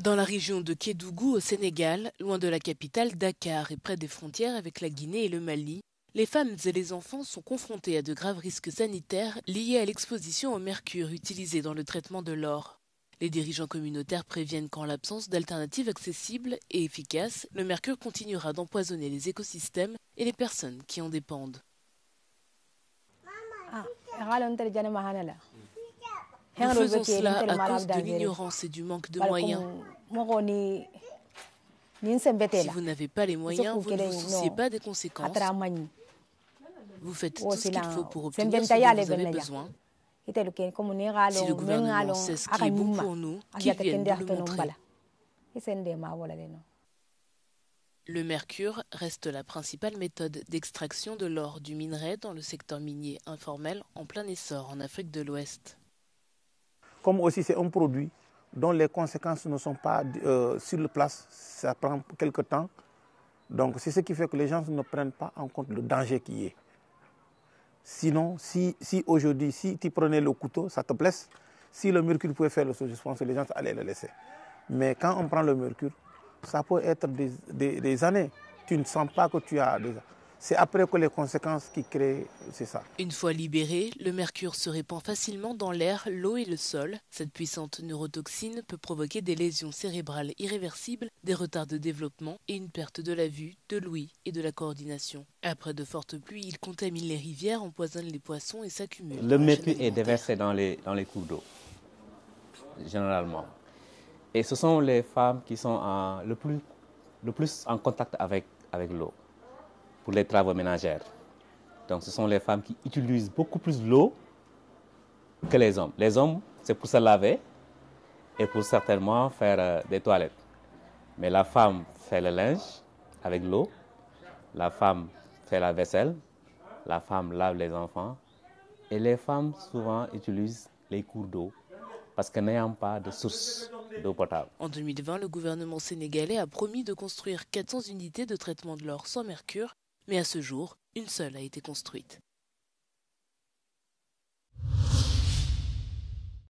Dans la région de Kédougou au Sénégal, loin de la capitale Dakar et près des frontières avec la Guinée et le Mali, les femmes et les enfants sont confrontés à de graves risques sanitaires liés à l'exposition au mercure utilisé dans le traitement de l'or. Les dirigeants communautaires préviennent qu'en l'absence d'alternatives accessibles et efficaces, le mercure continuera d'empoisonner les écosystèmes et les personnes qui en dépendent. Nous faisons cela à cause de l'ignorance et du manque de moyens. Si vous n'avez pas les moyens, vous ne vous souciez pas des conséquences. Vous faites tout ce qu'il faut pour obtenir ce dont vous avez besoin. Si le gouvernement sait ce qui est bon pour nous, qu'il vienne nous le montrer. Le mercure reste la principale méthode d'extraction de l'or du minerai dans le secteur minier informel en plein essor en Afrique de l'Ouest. Comme aussi c'est un produit dont les conséquences ne sont pas sur le place, ça prend quelque temps. Donc c'est ce qui fait que les gens ne prennent pas en compte le danger qui est. Sinon, si aujourd'hui, si tu prenais le couteau, ça te blesse. Si le mercure pouvait faire le chose, je pense que les gens allaient le laisser. Mais quand on prend le mercure, ça peut être des années. Tu ne sens pas que tu as déjà. C'est après que les conséquences qui créent, c'est ça. Une fois libéré, le mercure se répand facilement dans l'air, l'eau et le sol. Cette puissante neurotoxine peut provoquer des lésions cérébrales irréversibles, des retards de développement et une perte de la vue, de l'ouïe et de la coordination. Après de fortes pluies, il contamine les rivières, empoisonne les poissons et s'accumule. Le mercure est déversé dans les cours d'eau, généralement. Et ce sont les femmes qui sont le plus en contact avec l'eau pour les travaux ménagers. Donc ce sont les femmes qui utilisent beaucoup plus l'eau que les hommes. Les hommes, c'est pour se laver et pour certainement faire des toilettes. Mais la femme fait le linge avec l'eau, la femme fait la vaisselle, la femme lave les enfants et les femmes souvent utilisent les cours d'eau parce que n'ayant pas de source d'eau potable. En 2020, le gouvernement sénégalais a promis de construire 400 unités de traitement de l'or sans mercure, mais à ce jour, une seule a été construite.